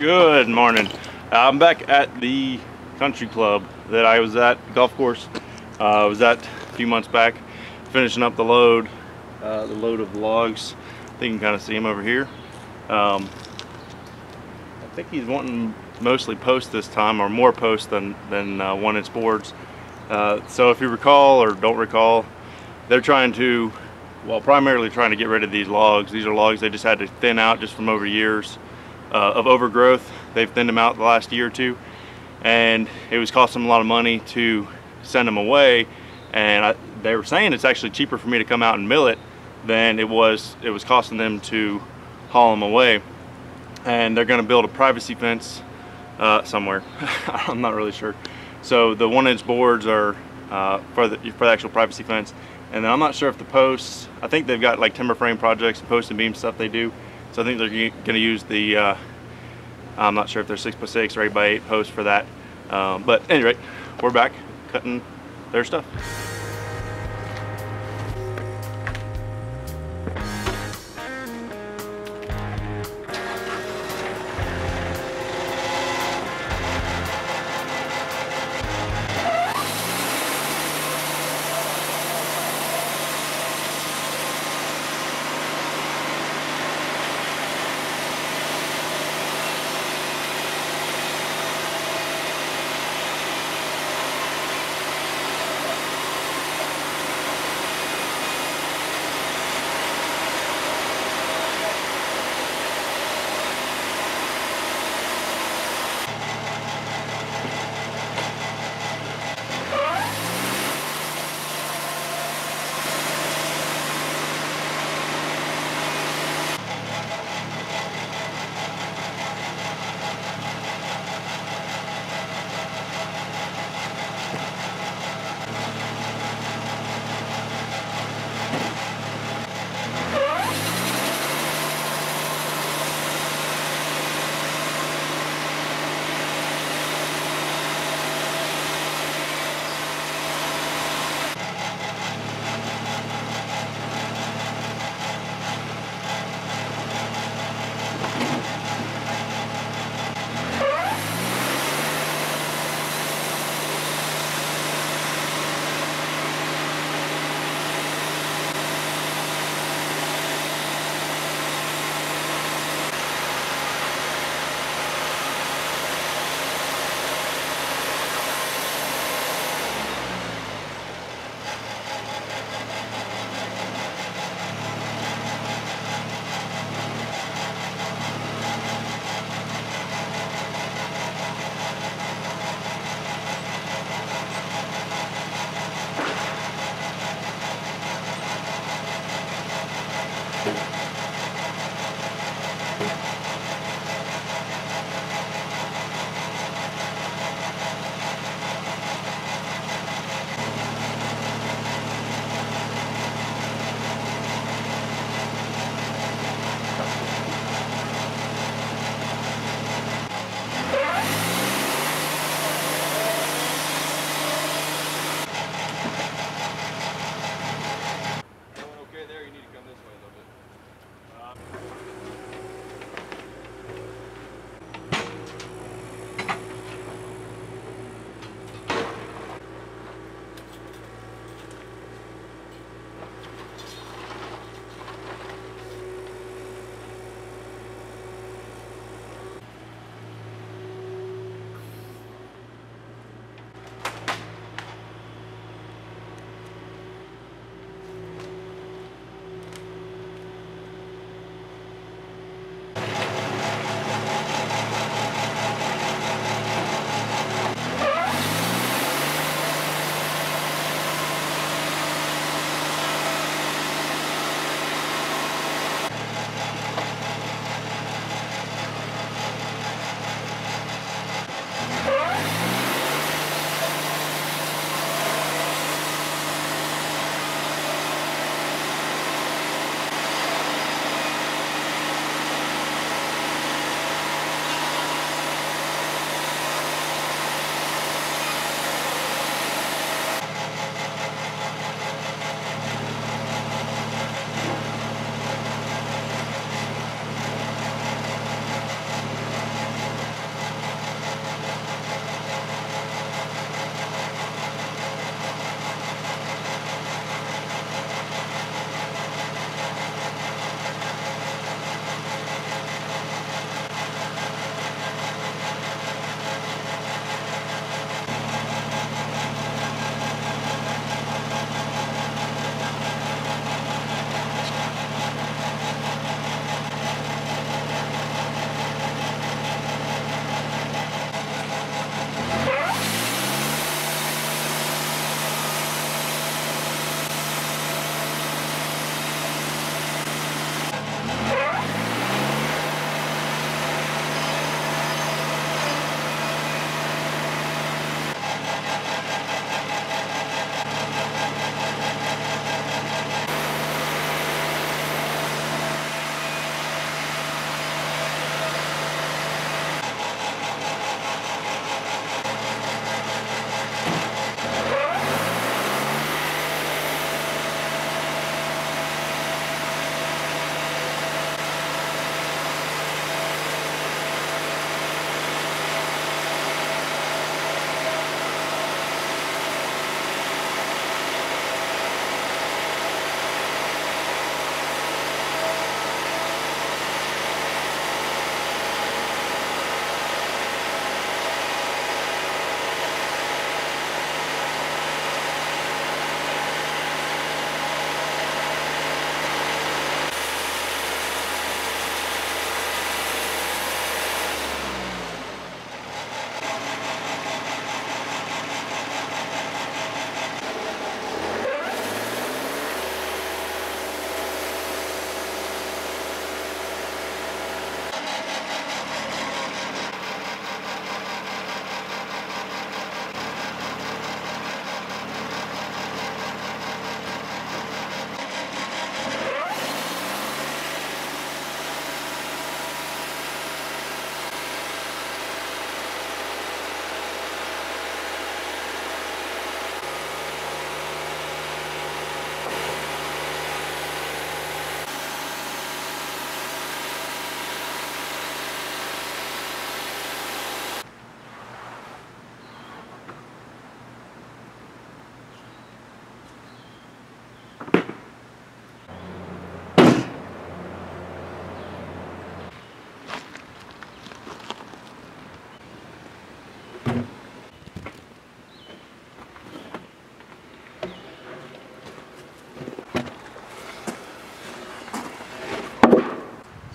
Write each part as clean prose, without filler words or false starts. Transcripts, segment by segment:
Good morning. I'm back at the country club that I was at, golf course. I was at a few months back, finishing up the load of logs. I think you can kind of see them over here. I think he's wanting mostly post this time, or more post than 1-inch boards. So if you recall or don't recall, they're primarily trying to get rid of these logs. These are logs they just had to thin out just from over years of overgrowth. They've thinned them out the last year or two, and it was costing them a lot of money to send them away. And they were saying it's actually cheaper for me to come out and mill it than it was costing them to haul them away. And they're going to build a privacy fence somewhere. I'm not really sure. So the 1-inch boards are for the actual privacy fence, and then I'm not sure if the posts, I think they've got like timber frame projects, post and beam stuff they do. So I think they're going to use the I'm not sure if they're 6x6 or 8x8 posts for that. But anyway, we're back cutting their stuff.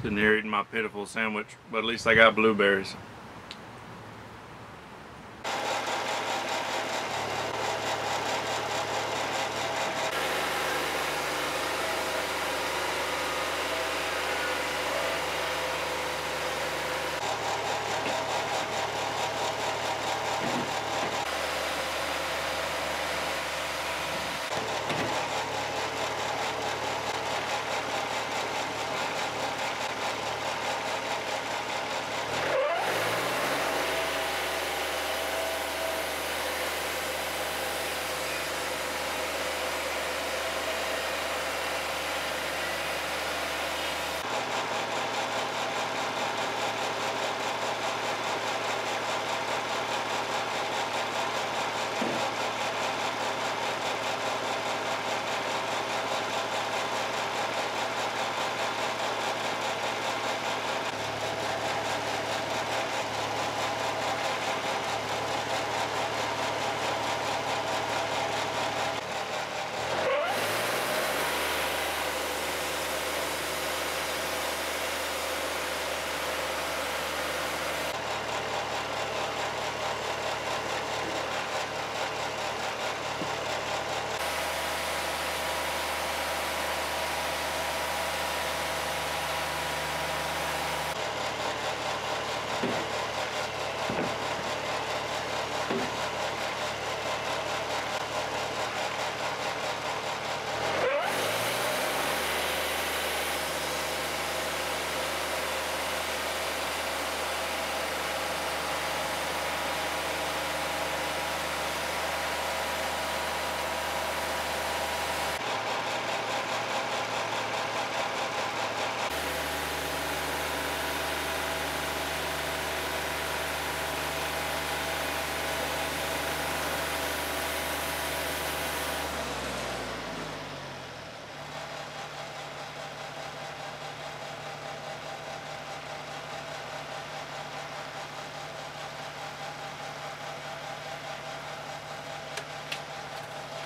sitting here eating my pitiful sandwich, but at least I got blueberries.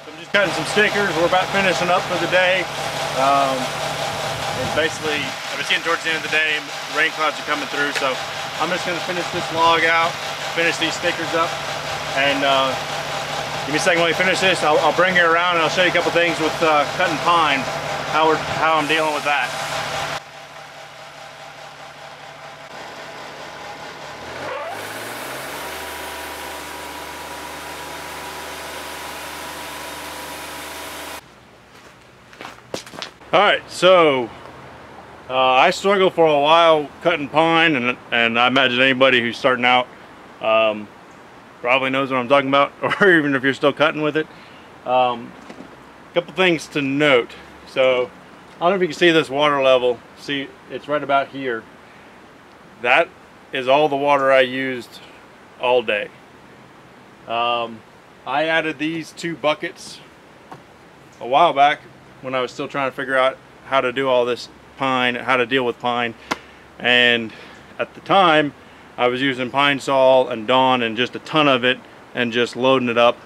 I'm just cutting some stickers. We're about finishing up for the day. And basically, it's getting towards the end of the day. Rain clouds are coming through, so I'm just going to finish this log out, finish these stickers up, and give me a second while you finish this. I'll bring you around and I'll show you a couple things with cutting pine, how I'm dealing with that. Alright, so I struggled for a while cutting pine, and I imagine anybody who's starting out probably knows what I'm talking about, or even if you're still cutting with it. Couple things to note. So I don't know if you can see this water level. See, it's right about here. That is all the water I used all day. I added these 2 buckets a while back when I was still trying to figure out how to do all this pine, how to deal with pine. And at the time, I was using pine saw and Dawn and just a ton of it and just loading it up.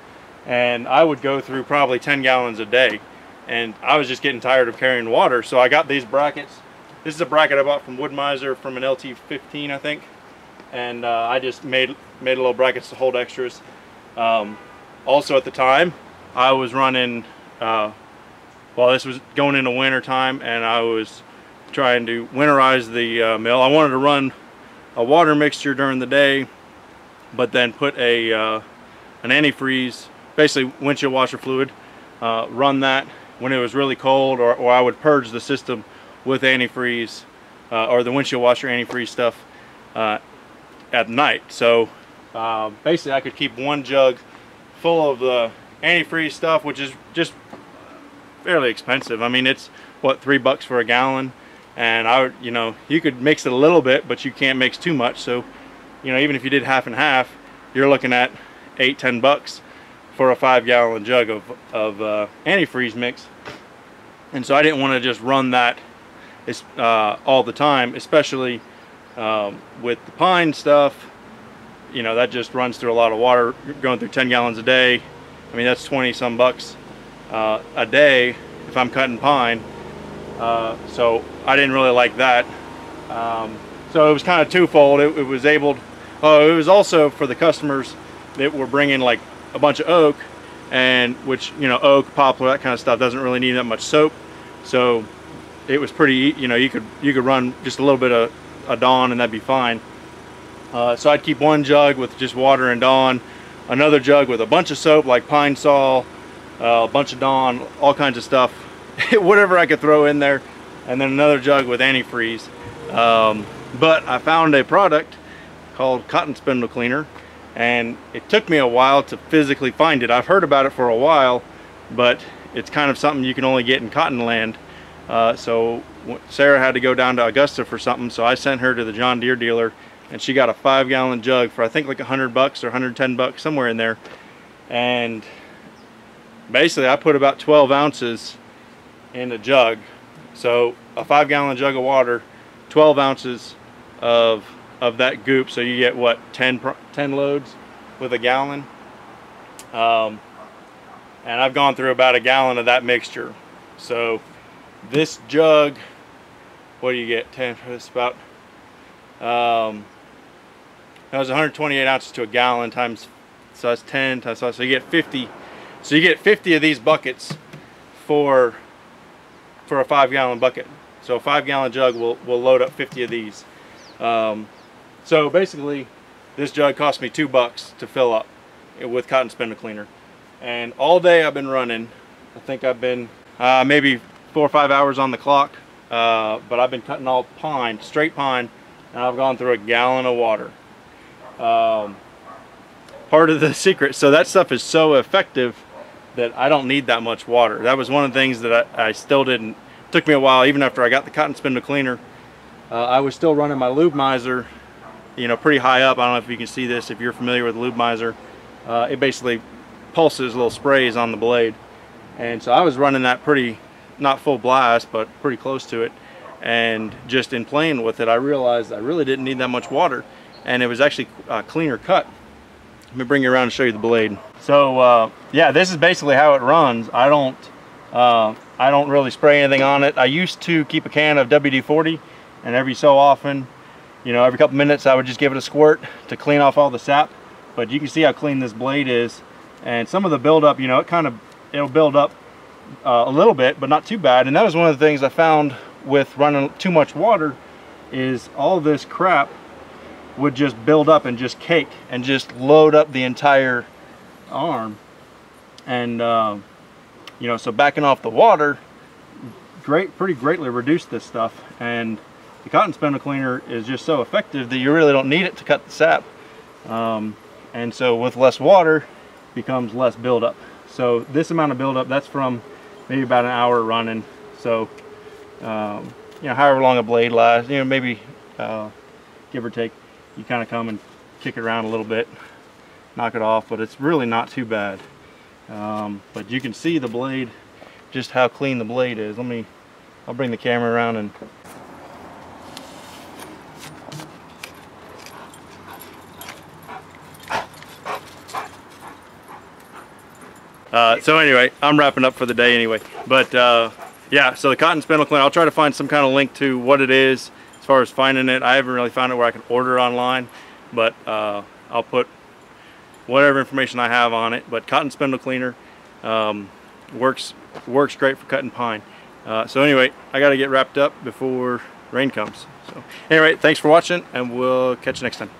And I would go through probably 10 gallons a day. And I was just getting tired of carrying water. So I got these brackets. This is a bracket I bought from Wood-Mizer from an LT50, I think. And I just made little brackets to hold extras. Also at the time, I was running, well, this was going into winter time, and I was trying to winterize the mill. I wanted to run a water mixture during the day, but then put an antifreeze, basically windshield washer fluid, run that when it was really cold, or I would purge the system with antifreeze, or the windshield washer antifreeze stuff at night. So basically I could keep 1 jug full of the antifreeze stuff, which is just fairly expensive. I mean, it's what, $3 for a gallon, and you know, you could mix it a little bit, but you can't mix too much. So, you know, even if you did half and half, you're looking at $8–10 for a 5-gallon jug of antifreeze mix. And so I didn't want to just run that all the time, especially with the pine stuff. You know, that just runs through a lot of water. You're going through 10 gallons a day. I mean, that's 20-some bucks a day if I'm cutting pine. So I didn't really like that. So it was kind of twofold. It was able, it was also for the customers that were bringing like a bunch of oak, and which, you know, oak, poplar, that kind of stuff doesn't really need that much soap. So it was pretty, you know, you could run just a little bit of a Dawn and that'd be fine. So I'd keep one jug with just water and Dawn, another jug with a bunch of soap like Pine Sol, a bunch of Dawn, all kinds of stuff, whatever I could throw in there, and then another jug with antifreeze. But I found a product called cotton spindle cleaner, and it took me a while to physically find it. I've heard about it for a while, but it's kind of something you can only get in cotton land. So Sarah had to go down to Augusta for something, so I sent her to the John Deere dealer, and she got a 5-gallon jug for I think like $100 or $110, somewhere in there. And basically I put about 12 ounces in a jug. So a 5-gallon jug of water, 12 ounces of that goop, so you get what, 10 loads with a gallon. And I've gone through about a gallon of that mixture. So this jug, what do you get? 10, it's about that was 128 ounces to a gallon times, so that's 10 times, so you get 50. So you get 50 of these buckets for a 5-gallon bucket. So a 5-gallon jug will load up 50 of these. So basically this jug cost me $2 to fill up with cotton spindle cleaner. And all day I've been running. I think I've been maybe 4 or 5 hours on the clock, but I've been cutting all pine, straight pine, and I've gone through a gallon of water. Part of the secret, so that stuff is so effective that I don't need that much water. That was one of the things that I still didn't. It took me a while, even after I got the cotton spindle cleaner. I was still running my Wood-Mizer, you know, pretty high up. I don't know if you can see this, if you're familiar with Wood-Mizer. It basically pulses little sprays on the blade, and so I was running that pretty, not full blast, but pretty close to it. And just in playing with it, I realized I really didn't need that much water, and it was actually a cleaner cut. Let me bring you around and show you the blade. So yeah, this is basically how it runs. I don't really spray anything on it. I used to keep a can of WD-40, and every so often, you know, every couple minutes I would just give it a squirt to clean off all the sap. But you can see how clean this blade is, and some of the buildup, you know, it'll build up a little bit, but not too bad. And that was one of the things I found with running too much water, is all this crap would just build up and just cake and just load up the entire arm. And you know, so backing off the water pretty greatly reduced this stuff. And the cotton spindle cleaner is just so effective that you really don't need it to cut the sap. And so with less water becomes less buildup. So this amount of buildup, that's from maybe about an hour running. So you know, however long a blade lasts, you know, maybe give or take, you kind of come and kick it around a little bit, knock it off, but it's really not too bad. But you can see the blade, just how clean the blade is. I'll bring the camera around and so anyway, I'm wrapping up for the day anyway. But yeah, so the cotton spindle cleaner, I'll try to find some kind of link to what it is as far as finding it. I haven't really found it where I can order online, but I'll put whatever information I have on it. But cotton spindle cleaner works great for cutting pine. So anyway, I got to get wrapped up before rain comes. So anyway, thanks for watching, and we'll catch you next time.